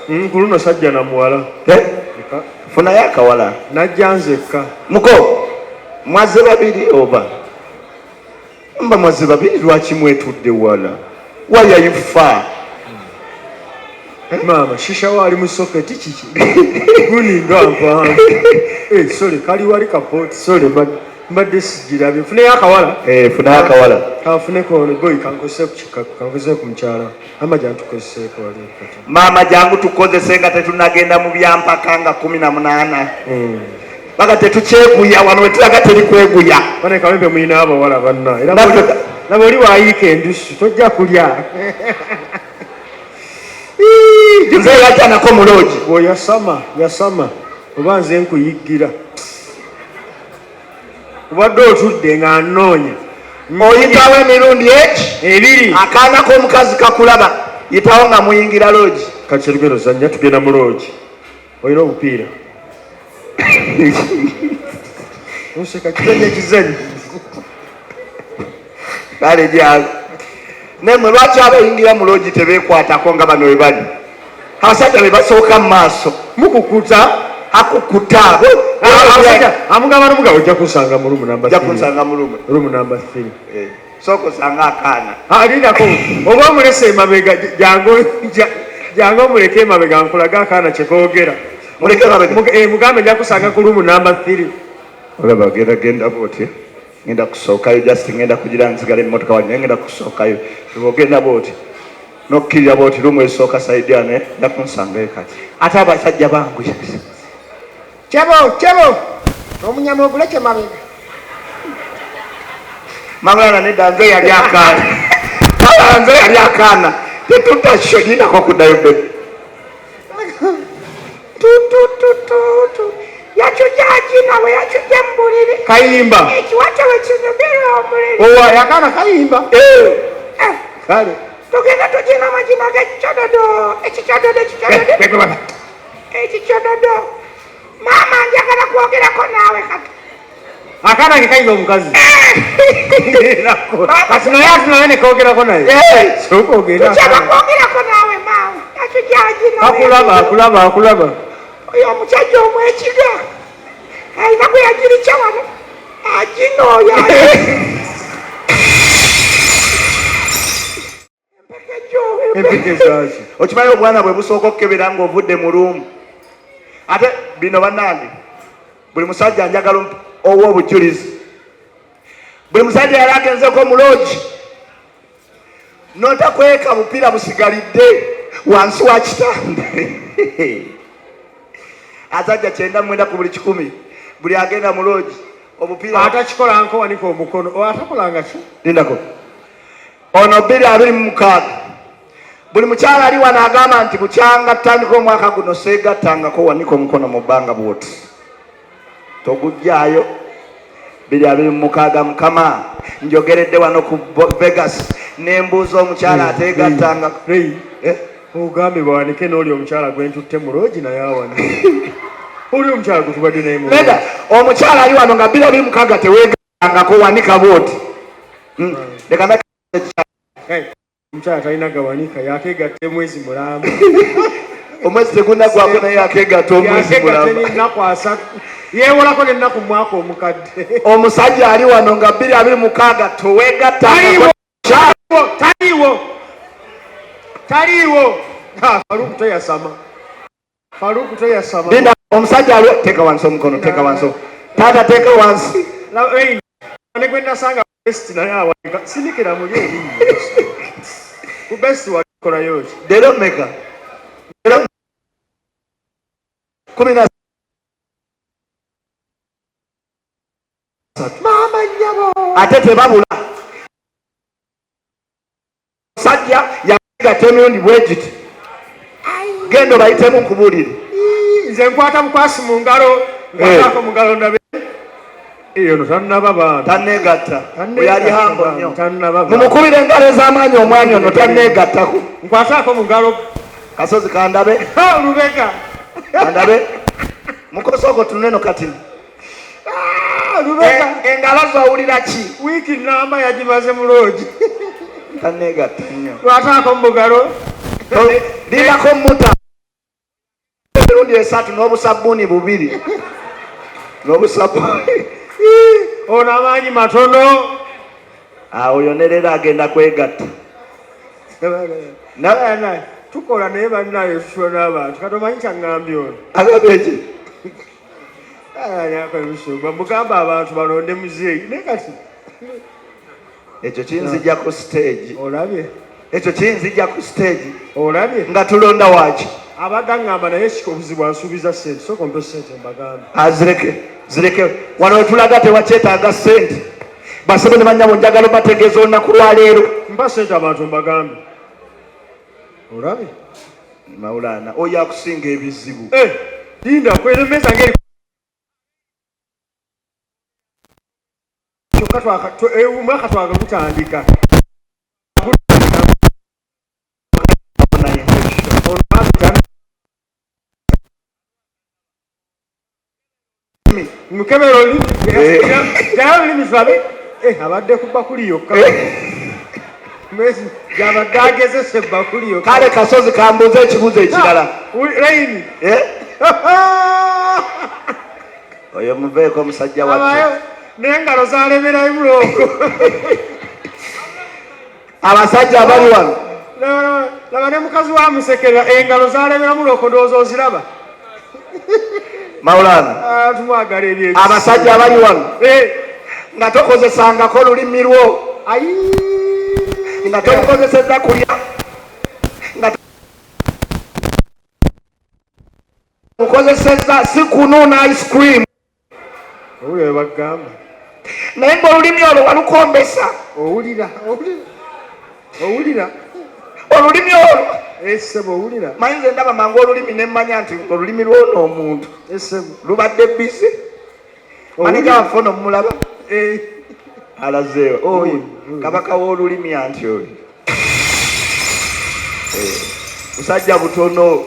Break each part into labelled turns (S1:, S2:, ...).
S1: Kuno sajja na muwala.
S2: Funa yakawala.
S1: Najja nzekka.
S2: Muko mwaze babiri oba. Mba mwaze babiri lwaki mwetudde wala. Why are you far?
S1: Mama shisha wali mu socket kiki. Guni ndampa. Sorry kali wali kapot. Sorry mbadde sijirabe. Funa yakawala.
S2: Funa yakawala.
S1: Kafune ko boy kankose kuchika kankose kumchala. Ama jantu kose ko wali kati.
S2: Mama jangu tukozese nga tetunagenda mu byampaka nga 18. Baka tetukyekuya wano wetulaga teri kweguya.
S1: Bane kawembe mwina abo wala banna. Era na boli waayike endusu tojja kulya.
S2: Nze yatanako muloji.
S1: Yasama. Oba nze nkuyigira. Obadde otudde nga anoonya.
S2: Oyitawo emirundi
S1: ebiri.
S2: Akaana k'omukazi kakulaba. Yitawo nga muyingira loji.
S1: Kati lugero zanya tugenda mu loji. Oyina obupiira. Oseka kizanyi.
S2: Kale jalo. Nemwe lwaki abayingira mu loji tebeekwatako nga bano we bali. Abasajja be basooka mu maaso.
S1: Mukukuta.
S2: Akukuta.
S1: Amugamba n'omugabo ojja kusanga mu rumu namba 3.
S2: Ojja kusanga mu rumu.
S1: Rumu namba 3.
S2: Soko sanga akaana.
S1: Alindako. Oba omulese emabega jango omuleke emabega nkulaga akaana kye koogera.
S2: Muleke emabega.
S1: Mugambe ojja kusanga ku rumu namba 3.
S2: Olaba genda bwoti. Ngenda kusookayo just ngenda kugira nzigala emmotoka wange ngenda kusookayo. Ogenda bwoti. Nokkirira bwoti rumu esooka side ane nda kunsanga ekati. Ate abasajja bangu
S3: Chebo. Omunyama oguleke mabega.
S2: Mangana nedda nze yali akaana. Nze yali akaana. Tetutashodinako kuddayo bebe.
S3: Yachujaji nawe yachujja mbulire.
S1: Kayimba.
S3: Ekiwata wekizogera omulire.
S1: Owa yakana kayimba. Kale.
S3: Tugenda tugina amazina g'ekicododo. Ekicododo. Mama njagala kwogerako naawe kati.
S1: Akaana ke kayimba omukazi. Kati naye atinaye ne koogerako naye. Sokoogera.
S3: Tukyaba kwogerako naawe maawe. Yachujaji nawe.
S1: Akulaba.
S3: Oyo omusajja omwekiga. Alina gwe yagirikya wano. Aginooya.
S2: Okimanyi obwana bwe busooka okukebera ng'ovudde mu lumu. Ate bino bannange buli musajja njagala ow'obujulizi. Buli musajja yali agenzeko mu loogi n'otakweka bupiira busigalidde wansi wa kitande. Azajja 9 ku buli 100 buli agenda mu loogi obupiira
S1: atakikola nko wanika omukono atakolanga ki
S2: lindako ono 226. Buli mukyala ali wano agamba nti bukyanga tutandika omwaka guno seegattangako wanika omukono mu bbanga bwoti togujjaayo. 226 Mukama njogeredde wano ku Vegas nembuuza omukyala ateegattanga.
S1: ogambe bawanike n'oli omukyala gwentutte mu loogi naye awane. Oli omukyala gutubadde naye mu
S2: loogi. Omukyala ali wano nga 226 teweegattangako wanika bwoti. Leka
S1: omukyala talina gawanika yakeegatte mwezi mulamba.
S2: Omwezi tegunnagwako naye yakeegatta omwezi mulamba.
S1: Ennaku 3 yeewolako n'ennaku mwaka omukadde.
S2: Omusajja ali wano nga 226 toweegattangako.
S1: Taliiwo. Faruku toyasama.
S2: Linda omusajja ali teeka wansi omukono teeka wansi. Taata teeka wansi.
S1: Ne gwe nasanga best naye awanika sinikira muli eri. Ku best wakolayo ki?
S2: Dero meka. Dero 10.
S3: Mama nyabo.
S2: Ate tebabula. Sajja yakigatta emirundi bwegiti. Gendo bayitemu nkubuulire.
S1: Nze nkwata mukwasi mu ngalo. Nkwatako mu ngalo ndabe. Iyo tannaba bantu.
S2: Tanneegatta. Yali hambo nnyo.
S1: Tannaba bantu.
S2: Mumukubire engalo ez'amaanyi omwami ono tanneegattako.
S1: Nkwatako mu ngalo.
S2: Kasozi kandabe.
S1: Lubega.
S2: Kandabe. Mukosoko tuneno kati.
S1: Lubega.
S2: Engalo zawulira ki?
S1: Wiiki namba yagimaze mu loogi.
S2: Tanneegatta nnyo.
S1: Nkwatako mu ngalo.
S2: Lindako muta. emirundi 3 n'obusabbuuni 2 n'obusabbuuni
S1: ono amaanyi matono
S2: awo yonerera agenda kwegatta
S1: tukola naye bannaye tutuwa n'abantu katomanyi kyaŋŋambye ono
S2: agamba eki
S1: mugamba abantu balonde muzeeyi naye kati
S2: ekyo kinzija ku stage
S1: olabye
S2: ekyo kinzija ku stage
S1: olabye
S2: nga tulonda waaki
S1: abadde aŋŋamba naye obuzibu ansuubiza sente soka ompe sente mbagambe
S2: zireke wano wetulaga tewakyetaaga sente basebe ne banyabo njagala bategeeza olunaku lwaleero
S1: mpa sente abantu mbagambe olabye
S2: Maulana oyo akusinga ebizibu
S1: linda kweremeza ngeri omwaka twagakutandika mukebera olulimi tulabe abadde ku bakuli yokka gyabadde agezesa ebbakuli yokka
S2: kale kasozi kambuuza ekibuuzo ekirala
S1: layini
S2: oyo muveeko omusajja wattu
S1: n'engalo zalemerayo mulooko
S2: abasajja abali wano
S1: laba ne mukazi wa musekera engalo zalemera mulooko ndowooza oziraba
S2: Maulana
S1: tumwagala ebyo
S2: abasajja abali wano nga tokozesangako olulimi lwo nga tolukozeseza kulya nga ukozeseza si kunuuna ice cream
S1: owulira bagamba
S2: naye ng'olulimi olwo walukombesa
S1: owulira
S2: olulimi olwo
S1: esebo owulira
S2: manyi nze ndaba mangu olulimi nemmanya nti olulimi lwono omuntu
S1: esebo
S2: lubadde bisi maniga wafono mulaba alazeewo oyo kabaka w'olulimi anti oyo musajja butono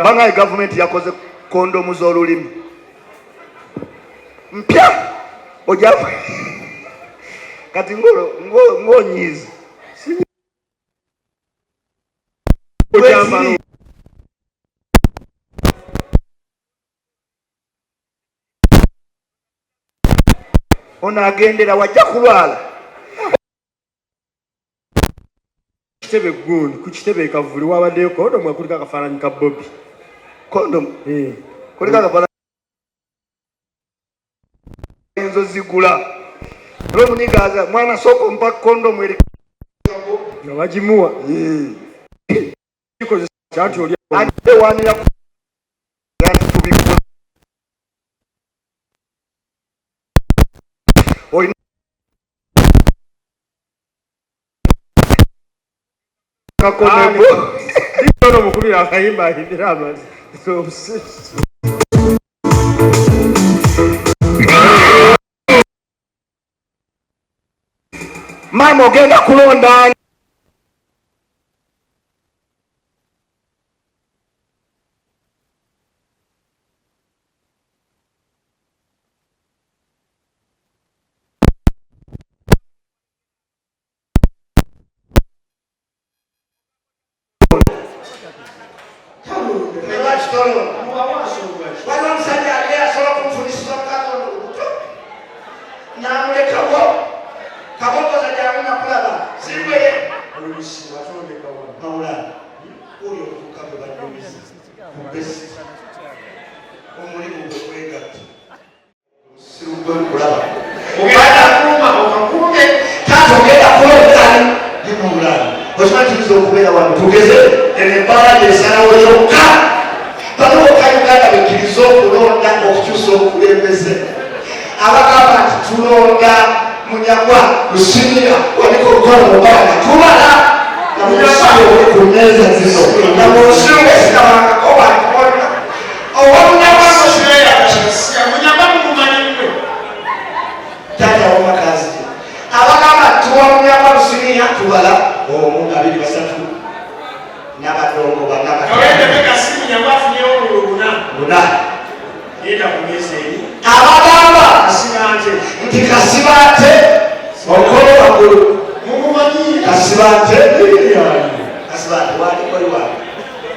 S2: bangaye gavumenti yakoze kondomu z'olulimi mpya ojamu kati ng'onyiizi ono agendera wajja kulwala
S1: kitebe gundi ku kitebe kavuli wabaddeyo kondomu kuliko akafaananyi ka Bobby
S2: kondomu kuliko akafaananyi enzo zigula olwomunigaaza mwana sooka ompa kondomu eri
S1: nga bagimuwa kyati oli
S2: ewanira yanti tubikola olina kakomebo
S1: ono mukubira akayimba ayindira amazi
S2: maama ogenda kulonda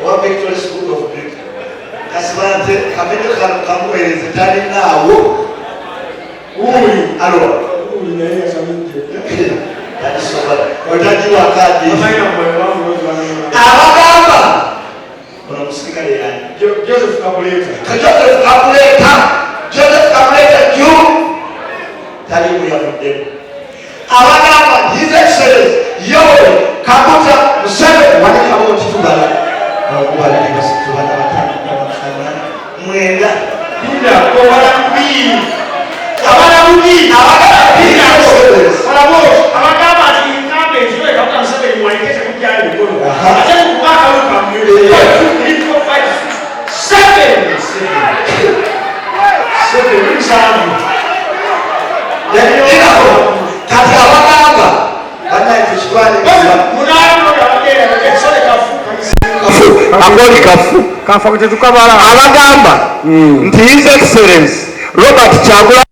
S2: wa Victory School of Beauty. Kasibante kamendo kamueleze tali nawo. Uli alo. Uli na yeye saminje. Tadi soba. Wataji wakati. Abagamba. Unamusikika yani. Joseph Kabuleta. Joseph Kabuleta juu. Tali ya mdemo. Abagamba His Excellency Yoweri Kaguta Museveni wali kabo kitubala. Wali kibasi tubala batano kwa mwenda. Bunda kwa wala mbili. Abana mbili. Abagamba mbili. Abagamba ati inkambe jiwe Kaguta Museveni walikesha kujali mkono. Acha kubaka luka mbili. 7 kafu tetukabala abagamba nti His Excellency Robert Kyagulanyi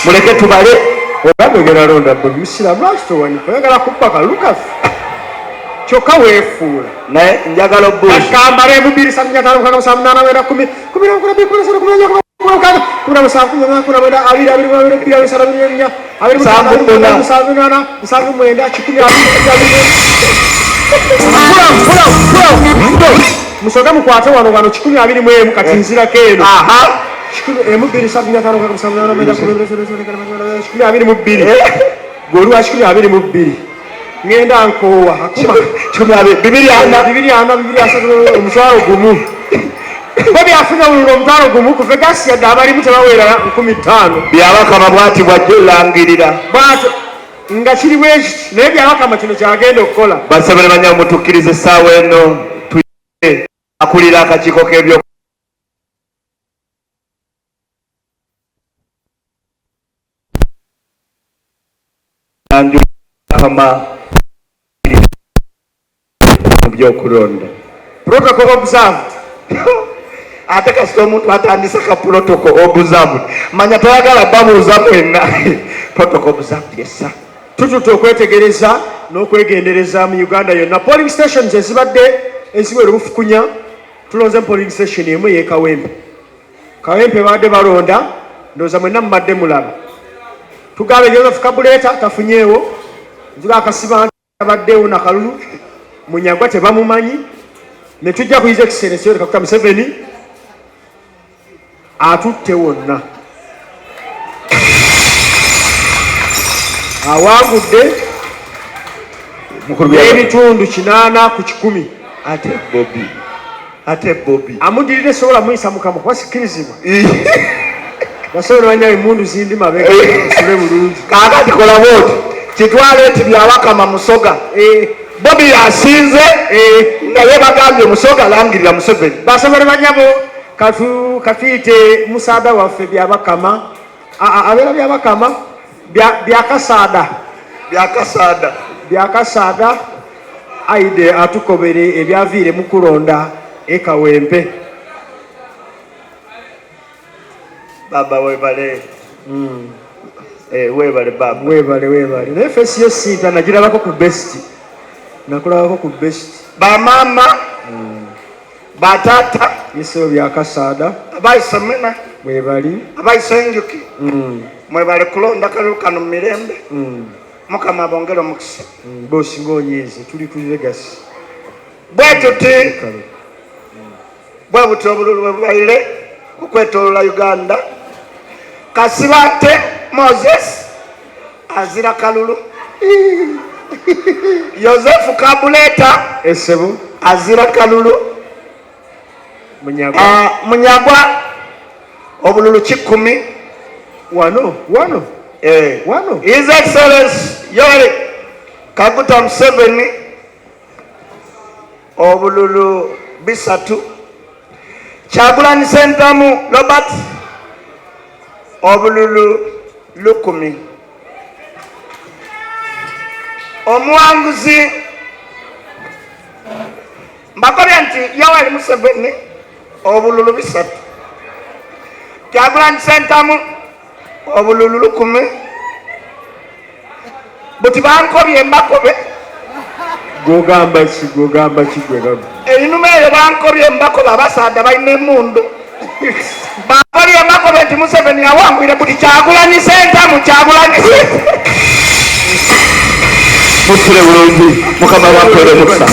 S2: muleke tubale olabegera londa bwisira blasto wani kwegala kupaka Lucas choka wefuula naye njagala Bush kambare mubiri samnya tano kana samnana wera 10 10 kuna bikula sana kumenya kuna masafu kuna wera abiri abiri pia wesara binya abiri kuna masafu nana masafu mwenda chikumi abiri musoga mukwate wano chikumi abiri mwemu katinzira keno aha mubiri samnya tano kana samnana wera chikumi abiri mubiri goru chikumi abiri mubiri ngenda nkowa akuma bibiri ana asatu omuswaro gumu babi afuna ulo mtaro gumu kufegasi ya dabari mutawera 15 byabaka mabwati bwajulangirira bato ngachiri weshi nebi abaka makino kyagenda okukola basabere banya mutukirize sawa eno tuye akulira akachiko kebyo anju kama byokulonda protocol observed ataka sio mtu atandisa ka protocol observed manya tayagala babuza mwenna protocol observed yes sir tutokwetegereza n'okwegendereza mu Uganda yonna polling stations ezibadde eziwera obufukunya tulonze polling station emu ye Kawempe badde balonda ndoza mwenna mbadde mulaba tugabe Joseph Kabuleta tafunyeewo nzuga akasiba abaddewo na kalulu Munyagwa tebamumanyi ne tujja ku His Excellency Yoweri Kaguta Museveni atutte wonna awangudde ebitundu 8 ku 10 ate Bobby amudirire sobola muyisa mukama kwasikirizibwa basobola banya emundu zindi mabega sule bulungi kakati kola boti kitwale eti byawakama musoga Bobby asinze naye bagambye musoga langirira Museveni basobole banyabo kafite musada waffe byabakama abera byabakama byakasada aide atukobere ebyavire mukulonda Kawempe baba webale webale baba webale nefesi yo sinta nagirabako ku best nakulabako ku best bamama batata yeso byakasada abayisemena webali abayisenjuki mwebale kulonda kalukano mirembe mukama bongero mukisa bosi ngonyize tuli ku legacy bwetuti bwabuto obululu bwaile kukwetolola Uganda Kasibante Moses azira kalulu Joseph Kabuleta esebo azira kalulu Munyagwa obululu 10 wano His Excellency Yoweri Kaguta Museveni obululu 3 Kyagulanyi Ssentamu Robert obululu 10 omuwanguzi mbakobya nti Yoweri Museveni obululu 3 Kyagulanyi Ssentamu obululu 10 buti bankobye mbakobe
S1: gogamba ki gwe
S2: einuma eyo bankobye mbakobe abasaadde balina emundu bankobye mbakobe nti Museveni yawangwire buli Kyagulanyi sentamu Kyagulanyi mutule bulungi mukama wampere mukisa